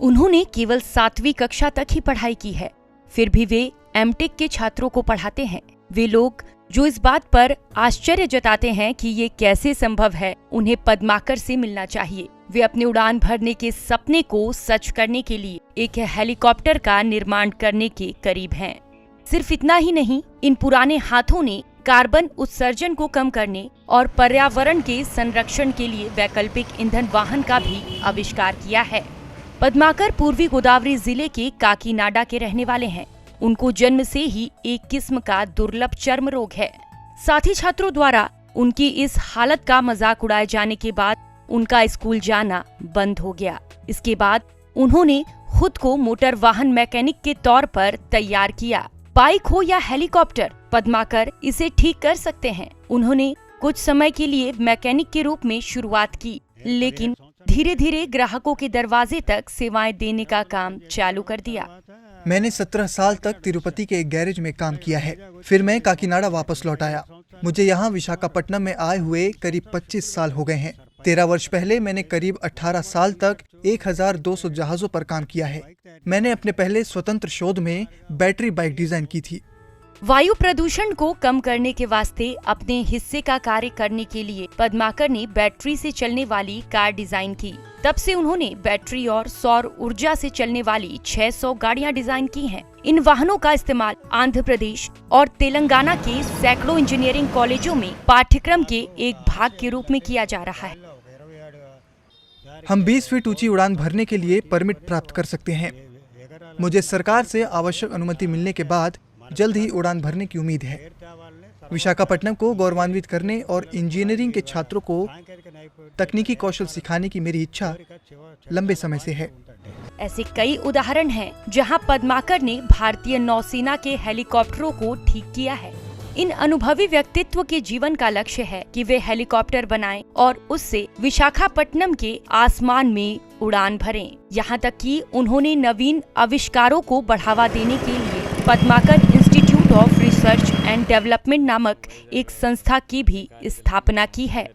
उन्होंने केवल 7वीं कक्षा तक ही पढ़ाई की है, फिर भी वे एमटेक के छात्रों को पढ़ाते हैं। वे लोग जो इस बात पर आश्चर्य जताते हैं कि ये कैसे संभव है, उन्हें पद्माकर से मिलना चाहिए। वे अपने उड़ान भरने के सपने को सच करने के लिए एक हेलीकॉप्टर का निर्माण करने के करीब हैं। सिर्फ इतना ही नहीं, इन पुराने हाथों ने कार्बन उत्सर्जन को कम करने और पर्यावरण के संरक्षण के लिए वैकल्पिक ईंधन वाहन का भी आविष्कार किया है। पद्माकर पूर्वी गोदावरी जिले के काकीनाडा के रहने वाले हैं। उनको जन्म से ही एक किस्म का दुर्लभ चर्म रोग है। साथी छात्रों द्वारा उनकी इस हालत का मजाक उड़ाए जाने के बाद उनका स्कूल जाना बंद हो गया। इसके बाद उन्होंने खुद को मोटर वाहन मैकेनिक के तौर पर तैयार किया। बाइक हो या हेलीकॉप्टर, पद्माकर इसे ठीक कर सकते हैं। उन्होंने कुछ समय के लिए मैकेनिक के रूप में शुरुआत की, लेकिन धीरे धीरे ग्राहकों के दरवाजे तक सेवाएं देने का काम चालू कर दिया। मैंने 17 साल तक तिरुपति के एक गैरेज में काम किया है। फिर मैं काकीनाडा वापस लौट आया। मुझे यहाँ विशाखापट्टनम में आए हुए करीब 25 साल हो गए हैं। 13 वर्ष पहले मैंने करीब 18 साल तक 1200 जहाजों पर काम किया है। मैंने अपने पहले स्वतंत्र शोध में बैटरी बाइक डिजाइन की थी। वायु प्रदूषण को कम करने के वास्ते अपने हिस्से का कार्य करने के लिए पद्माकर ने बैटरी से चलने वाली कार डिजाइन की। तब से उन्होंने बैटरी और सौर ऊर्जा से चलने वाली 600 गाड़ियां डिजाइन की हैं। इन वाहनों का इस्तेमाल आंध्र प्रदेश और तेलंगाना के सैकड़ों इंजीनियरिंग कॉलेजों में पाठ्यक्रम के एक भाग के रूप में किया जा रहा है। हम 20 फीट ऊंची उड़ान भरने के लिए परमिट प्राप्त कर सकते हैं। मुझे सरकार से आवश्यक अनुमति मिलने के बाद जल्द ही उड़ान भरने की उम्मीद है। विशाखापट्टनम को गौरवान्वित करने और इंजीनियरिंग के छात्रों को तकनीकी कौशल सिखाने की मेरी इच्छा लंबे समय से है। ऐसे कई उदाहरण हैं जहां पद्माकर ने भारतीय नौसेना के हेलीकॉप्टरों को ठीक किया है। इन अनुभवी व्यक्तित्व के जीवन का लक्ष्य है कि वे हेलीकॉप्टर बनाएं और उससे विशाखापट्टनम के आसमान में उड़ान भरें। यहाँ तक कि उन्होंने नवीन आविष्कारों को बढ़ावा देने के लिए Padmakar institute of research and development नामक एक संस्था की भी स्थापना की है।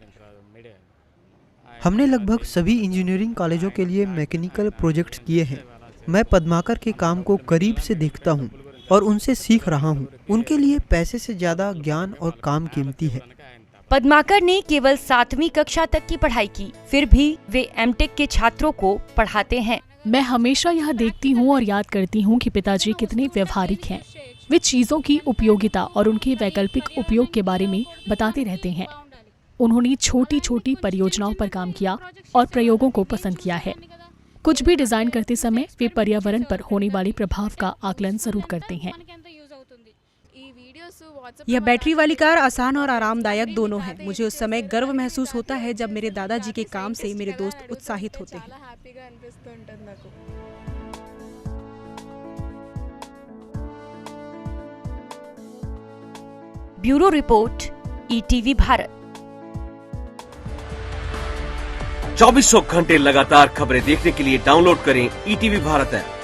हमने लगभग सभी इंजीनियरिंग कॉलेजों के लिए मैकेनिकल प्रोजेक्ट्स किए हैं। मैं पद्माकर के काम को करीब से देखता हूँ और उनसे सीख रहा हूँ। उनके लिए पैसे से ज्यादा ज्ञान और काम कीमती है। पद्माकर ने केवल 7वीं कक्षा तक की पढ़ाई की, फिर भी वे एमटेक के छात्रों को पढ़ाते हैं। मैं हमेशा यह देखती हूँ और याद करती हूँ कि पिताजी कितने व्यवहारिक हैं। वे चीजों की उपयोगिता और उनके वैकल्पिक उपयोग के बारे में बताते रहते हैं। उन्होंने छोटी छोटी परियोजनाओं पर काम किया और प्रयोगों को पसंद किया है। कुछ भी डिजाइन करते समय वे पर्यावरण पर होने वाले प्रभाव का आकलन जरूर करते हैं। यह बैटरी वाली कार आसान और आरामदायक दोनों है। मुझे उस समय गर्व महसूस होता है जब मेरे दादाजी के काम से मेरे दोस्त उत्साहित होते हैं। Bureau report, ETV Bharat. 24 घंटे लगातार खबरें देखने के लिए डाउनलोड करें ईटीवी भारत ऐप।